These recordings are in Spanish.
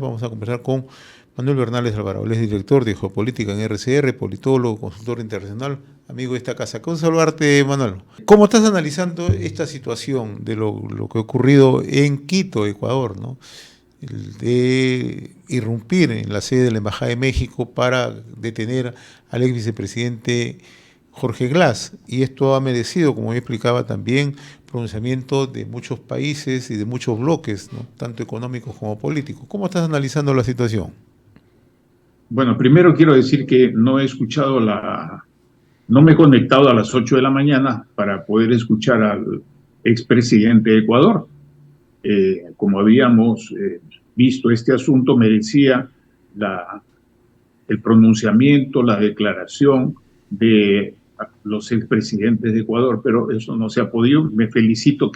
Vamos a conversar con Manuel Bernales Alvarado. Él es director de Geopolítica en RCR, politólogo, consultor internacional, amigo de esta casa. Con saludarte, Manuel. ¿Cómo estás analizando esta situación de lo que ha ocurrido en Quito, Ecuador, ¿no? De irrumpir en la sede de la Embajada de México para detener al ex vicepresidente Jorge Glass? Y esto ha merecido, como yo explicaba también, pronunciamiento de muchos países y de muchos bloques, ¿no? Tanto económicos como políticos. ¿Cómo estás analizando la situación? Bueno, primero quiero decir que no he escuchado no me he conectado a las 8 de la mañana para poder escuchar al expresidente de Ecuador. Como habíamos visto, este asunto merecía el pronunciamiento, la declaración de los expresidentes de Ecuador, pero eso no se ha podido. Me felicito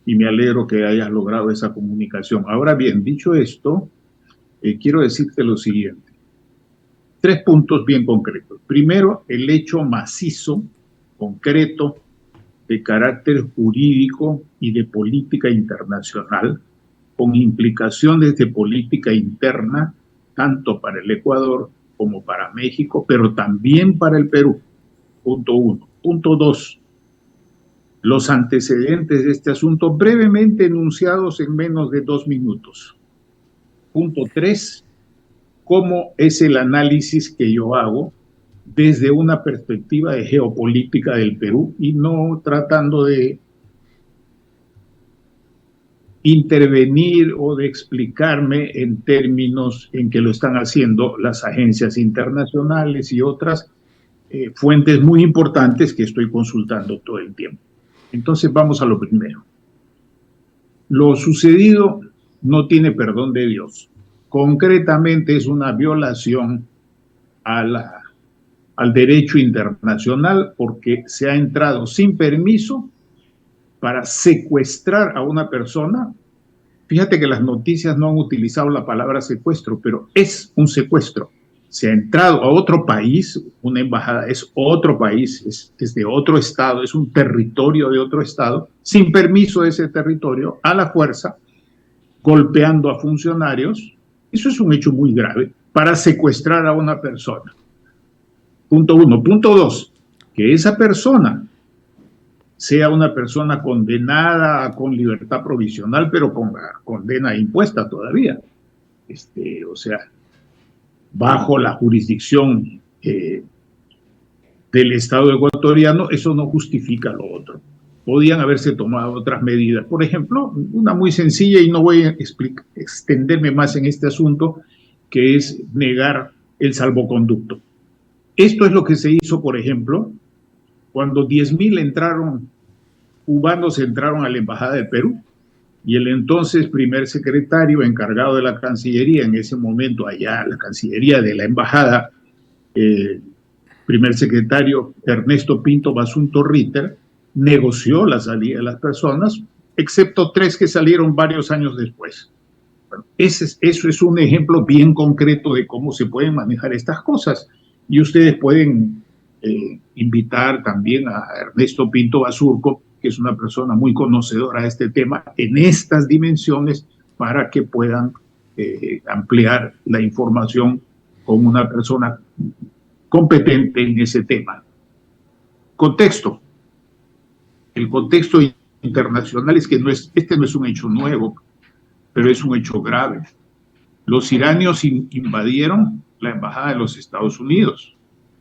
y me alegro que hayas logrado esa comunicación. Ahora bien, dicho esto, quiero decirte lo siguiente. 3 puntos bien concretos. Primero, el hecho macizo, concreto, de carácter jurídico y de política internacional, con implicaciones de política interna, tanto para el Ecuador como para México, pero también para el Perú. Punto 1. Punto 2. Los antecedentes de este asunto brevemente enunciados en menos de 2 minutos. Punto 3. ¿Cómo es el análisis que yo hago desde una perspectiva de geopolítica del Perú y no tratando de intervenir o de explicarme en términos en que lo están haciendo las agencias internacionales y otras fuentes muy importantes que estoy consultando todo el tiempo? Entonces vamos a lo primero. Lo sucedido no tiene perdón de Dios. Concretamente es una violación al derecho internacional porque se ha entrado sin permiso para secuestrar a una persona. Fíjate que las noticias no han utilizado la palabra secuestro, pero es un secuestro. Se ha entrado a otro país, una embajada es otro país, es de otro estado, es un territorio de otro estado, sin permiso de ese territorio, a la fuerza, golpeando a funcionarios. Eso es un hecho muy grave para secuestrar a una persona. Punto 1. Punto 2, que esa persona sea una persona condenada con libertad provisional, pero con la condena impuesta todavía. O sea, bajo la jurisdicción del Estado ecuatoriano, eso no justifica lo otro. Podían haberse tomado otras medidas. Por ejemplo, una muy sencilla, y no voy a extenderme más en este asunto, que es negar el salvoconducto. Esto es lo que se hizo, por ejemplo, cuando 10.000 cubanos entraron a la Embajada de Perú, y el entonces primer secretario encargado de la Cancillería, en ese momento allá, la Cancillería de la Embajada, primer secretario Ernesto Pinto Basunto Ritter, negoció la salida de las personas, excepto 3 que salieron varios años después. Bueno, eso es un ejemplo bien concreto de cómo se pueden manejar estas cosas. Y ustedes pueden invitar también a Ernesto Pinto Basurco, que es una persona muy conocedora de este tema, en estas dimensiones, para que puedan ampliar la información con una persona competente en ese tema. Contexto. El contexto internacional es que este no es un hecho nuevo, pero es un hecho grave. Los iranios invadieron la embajada de los Estados Unidos.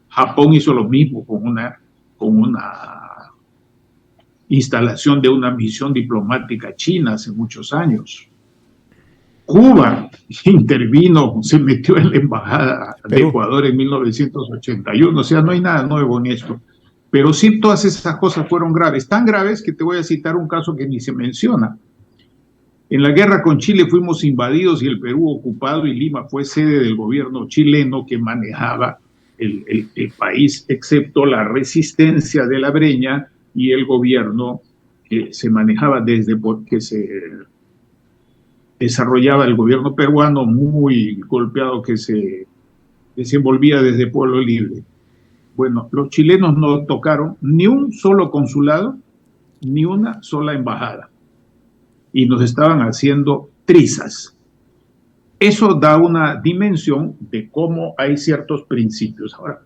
Japón hizo lo mismo con una instalación de una misión diplomática china hace muchos años. Cuba intervino, se metió en la embajada de Ecuador en 1981. O sea, no hay nada nuevo en esto. Pero sí, todas esas cosas fueron graves, tan graves que te voy a citar un caso que ni se menciona. En la guerra con Chile fuimos invadidos y el Perú ocupado, y Lima fue sede del gobierno chileno que manejaba el país, excepto la resistencia de la Breña y el gobierno que se manejaba desde porque se desarrollaba el gobierno peruano, muy golpeado, que se desenvolvía desde Pueblo Libre. Bueno, los chilenos no tocaron ni un solo consulado, ni una sola embajada, y nos estaban haciendo trizas. Eso da una dimensión de cómo hay ciertos principios. Ahora,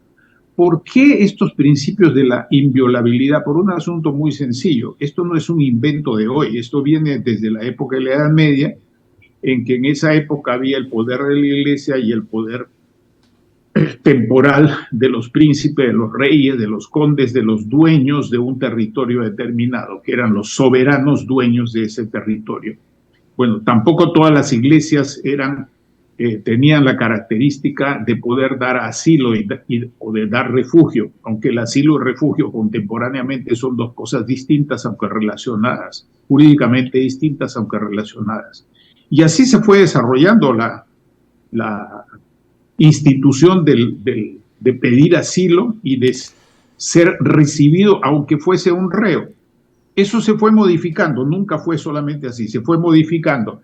¿por qué estos principios de la inviolabilidad? Por un asunto muy sencillo. Esto no es un invento de hoy, esto viene desde la época de la Edad Media, en que en esa época había el poder de la iglesia y el poder temporal de los príncipes, de los reyes, de los condes, de los dueños de un territorio determinado, que eran los soberanos dueños de ese territorio. Bueno, tampoco todas las iglesias tenían la característica de poder dar asilo o de dar refugio, aunque el asilo y refugio contemporáneamente son dos cosas distintas, aunque relacionadas, jurídicamente distintas, aunque relacionadas. Y así se fue desarrollando la institución de pedir asilo y de ser recibido, aunque fuese un reo. Eso se fue modificando, nunca fue solamente así, se fue modificando.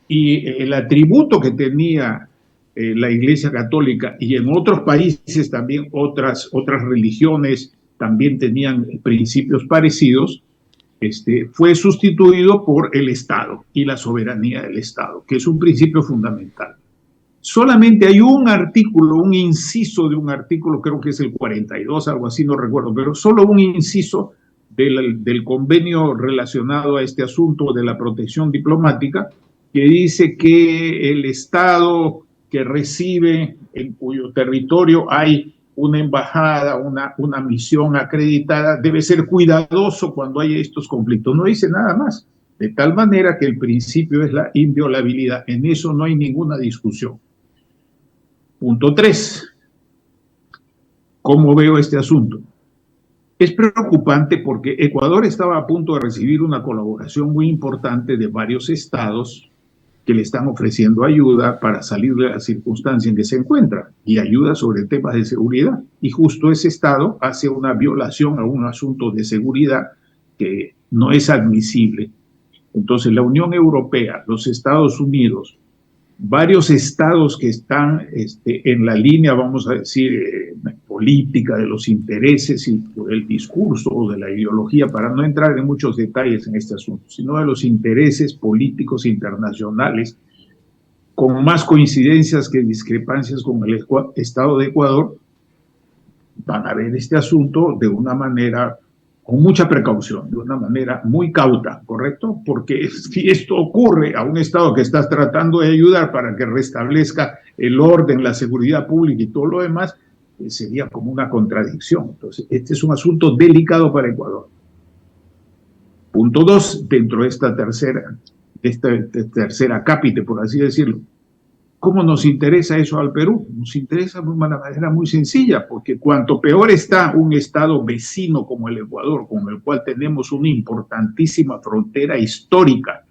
Y el atributo que tenía la Iglesia Católica, y en otros países también otras religiones también tenían principios parecidos, fue sustituido por el Estado y la soberanía del Estado, que es un principio fundamental. Solamente hay un artículo, un inciso de un artículo, creo que es el 42, algo así, no recuerdo, pero solo un inciso del convenio relacionado a este asunto de la protección diplomática, que dice que el Estado que recibe, en cuyo territorio hay una embajada, una misión acreditada, debe ser cuidadoso cuando hay estos conflictos. No dice nada más. De tal manera que el principio es la inviolabilidad. En eso no hay ninguna discusión. Punto 3. ¿Cómo veo este asunto? Es preocupante porque Ecuador estaba a punto de recibir una colaboración muy importante de varios estados que le están ofreciendo ayuda para salir de la circunstancia en que se encuentra y ayuda sobre temas de seguridad. Y justo ese estado hace una violación a un asunto de seguridad que no es admisible. Entonces la Unión Europea, los Estados Unidos, varios estados que están en la línea, vamos a decir, política de los intereses y del discurso o de la ideología, para no entrar en muchos detalles en este asunto, sino de los intereses políticos internacionales, con más coincidencias que discrepancias con el Estado de Ecuador, van a ver este asunto de una manera con mucha precaución, de una manera muy cauta, ¿correcto? Porque si esto ocurre a un Estado que estás tratando de ayudar para que restablezca el orden, la seguridad pública y todo lo demás, sería como una contradicción. Entonces, este es un asunto delicado para Ecuador. Punto 2, dentro de esta tercera cápite, por así decirlo. ¿Cómo nos interesa eso al Perú? Nos interesa de una manera muy sencilla, porque cuanto peor está un estado vecino como el Ecuador, con el cual tenemos una importantísima frontera histórica,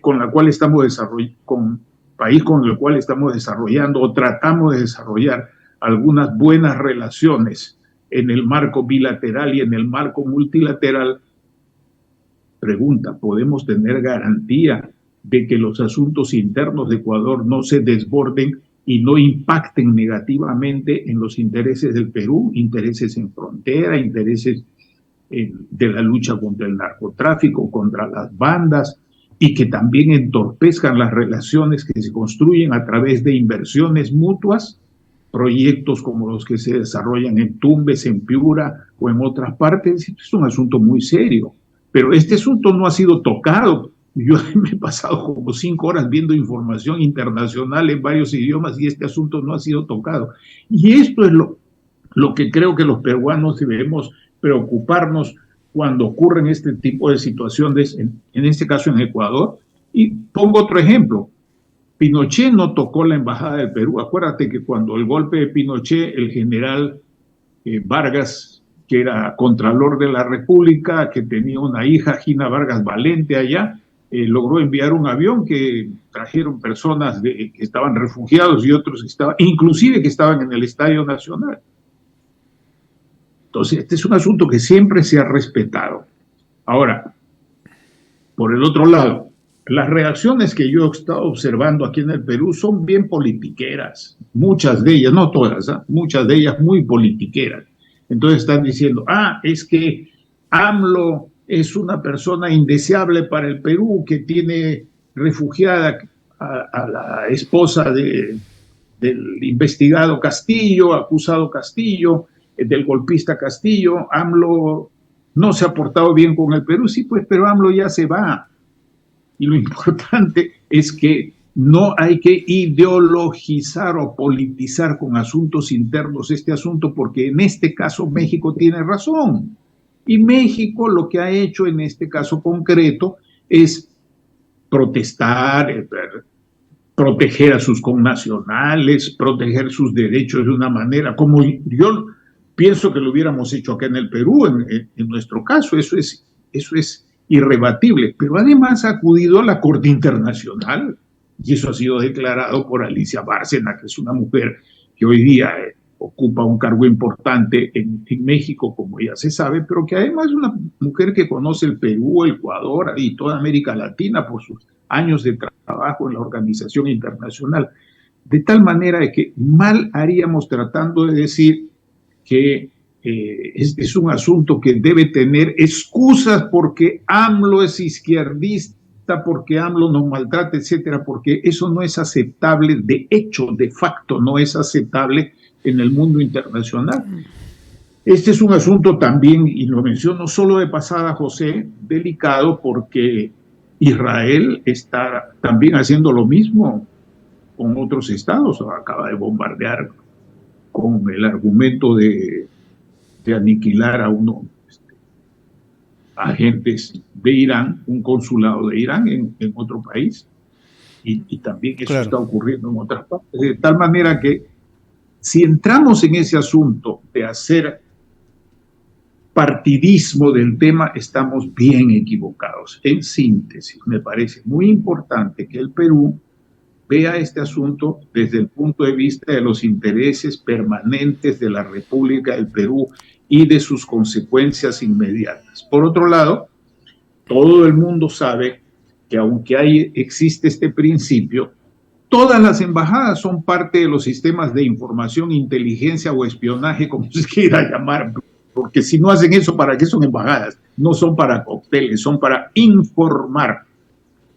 con la cual estamos país con el cual estamos desarrollando o tratamos de desarrollar algunas buenas relaciones en el marco bilateral y en el marco multilateral. Pregunta, ¿podemos tener garantía de que los asuntos internos de Ecuador no se desborden y no impacten negativamente en los intereses del Perú, intereses en frontera, intereses de la lucha contra el narcotráfico, contra las bandas, y que también entorpezcan las relaciones que se construyen a través de inversiones mutuas, proyectos como los que se desarrollan en Tumbes, en Piura o en otras partes? Es un asunto muy serio, pero este asunto no ha sido tocado. Yo me he pasado como 5 horas viendo información internacional en varios idiomas y este asunto no ha sido tocado. Y esto es lo que creo que los peruanos debemos preocuparnos cuando ocurren este tipo de situaciones, en este caso en Ecuador. Y pongo otro ejemplo. Pinochet no tocó la embajada del Perú. Acuérdate que cuando el golpe de Pinochet, el general Vargas, que era contralor de la República, que tenía una hija, Gina Vargas Valente, allá, logró enviar un avión que trajeron personas que estaban refugiados y otros inclusive que estaban en el Estadio Nacional. Entonces, este es un asunto que siempre se ha respetado. Ahora, por el otro lado, las reacciones que yo he estado observando aquí en el Perú son bien politiqueras, muchas de ellas, no todas, muchas de ellas muy politiqueras. Entonces están diciendo, es que AMLO es una persona indeseable para el Perú, que tiene refugiada a la esposa del investigado Castillo, acusado Castillo, del golpista Castillo. AMLO no se ha portado bien con el Perú, sí, pues, pero AMLO ya se va. Y lo importante es que no hay que ideologizar o politizar con asuntos internos este asunto, porque en este caso México tiene razón. Y México lo que ha hecho en este caso concreto es protestar, proteger a sus connacionales, proteger sus derechos de una manera como yo pienso que lo hubiéramos hecho acá en el Perú, en nuestro caso. Eso es irrebatible, pero además ha acudido a la Corte Internacional, y eso ha sido declarado por Alicia Bárcena, que es una mujer que hoy día ocupa un cargo importante en México, como ya se sabe, pero que además es una mujer que conoce el Perú, el Ecuador y toda América Latina por sus años de trabajo en la organización internacional. De tal manera que mal haríamos tratando de decir que es un asunto que debe tener excusas porque AMLO es izquierdista, porque AMLO nos maltrata, etcétera, porque eso no es aceptable, de hecho, de facto, no es aceptable en el mundo internacional. Este es un asunto también, y lo menciono solo de pasada, José, delicado, porque Israel está también haciendo lo mismo con otros estados. Acaba de bombardear con el argumento de aniquilar a unos agentes de Irán, un consulado de Irán en otro país, y también eso está ocurriendo en otras partes. De tal manera que si entramos en ese asunto de hacer partidismo del tema, estamos bien equivocados. En síntesis, me parece muy importante que el Perú vea este asunto desde el punto de vista de los intereses permanentes de la República del Perú y de sus consecuencias inmediatas. Por otro lado, todo el mundo sabe que aunque existe este principio, todas las embajadas son parte de los sistemas de información, inteligencia o espionaje, como se quiera llamar, porque si no hacen eso, ¿para qué son embajadas? No son para cócteles, son para informar,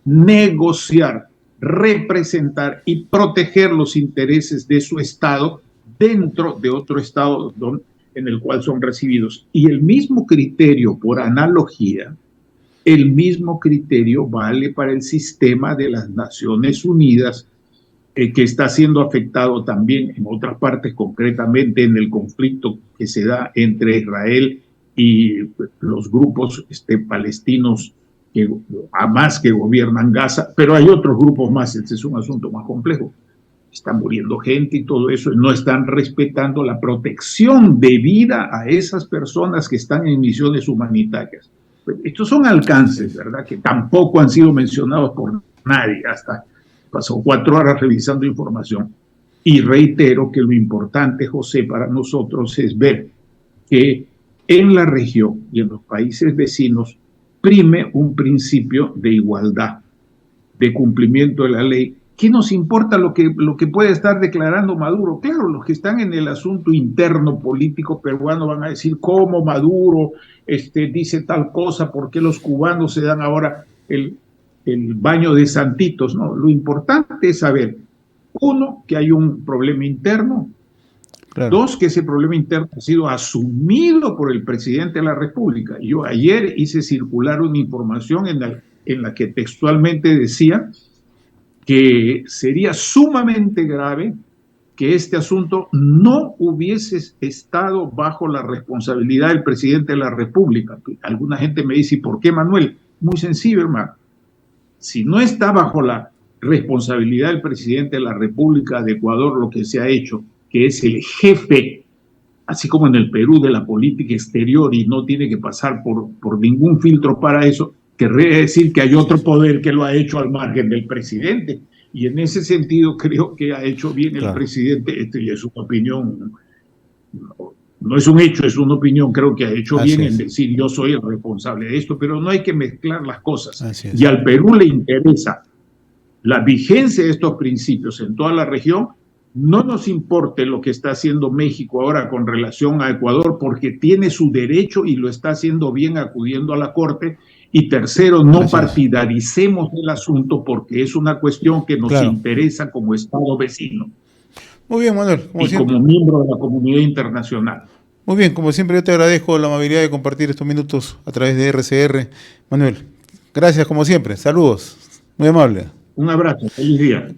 negociar, representar y proteger los intereses de su Estado dentro de otro Estado en el cual son recibidos. Y el mismo criterio, por analogía, el mismo criterio vale para el sistema de las Naciones Unidas, que está siendo afectado también en otras partes, concretamente en el conflicto que se da entre Israel y los grupos palestinos que Hamas, que gobiernan Gaza, pero hay otros grupos más. Este es un asunto más complejo. Está muriendo gente y todo eso, y no están respetando la protección debida a esas personas que están en misiones humanitarias. Estos son alcances, ¿verdad?, que tampoco han sido mencionados por nadie. Hasta pasó 4 horas revisando información. Y reitero que lo importante, José, para nosotros es ver que en la región y en los países vecinos prime un principio de igualdad, de cumplimiento de la ley. ¿Qué nos importa lo que puede estar declarando Maduro? Claro, los que están en el asunto interno político peruano van a decir cómo Maduro dice tal cosa, por qué los cubanos se dan ahora el baño de santitos. No, lo importante es saber, 1, que hay un problema interno, 2, que ese problema interno ha sido asumido por el presidente de la República. Yo ayer hice circular una información en la que textualmente decía que sería sumamente grave que este asunto no hubiese estado bajo la responsabilidad del presidente de la República. Alguna gente me dice, ¿y por qué, Manuel? Muy sencillo, hermano. Si no está bajo la responsabilidad del presidente de la República de Ecuador lo que se ha hecho, que es el jefe, así como en el Perú, de la política exterior, y no tiene que pasar por ningún filtro para eso, querría decir que hay otro poder que lo ha hecho al margen del presidente. Y en ese sentido creo que ha hecho bien el presidente, y es una opinión, no es un hecho, es una opinión, creo que ha hecho bien en decir yo soy el responsable de esto, pero no hay que mezclar las cosas. Y al Perú le interesa la vigencia de estos principios en toda la región. No nos importe lo que está haciendo México ahora con relación a Ecuador, porque tiene su derecho y lo está haciendo bien acudiendo a la Corte, Y tercero, no Así es. partidaricemos el asunto porque es una cuestión que nos Claro. interesa como Estado vecino Muy bien, Manuel, como y siempre. como miembro de la comunidad internacional. Muy bien, como siempre yo te agradezco la amabilidad de compartir estos minutos a través de RCR. Manuel, gracias como siempre. Saludos. Muy amable. Un abrazo, feliz día.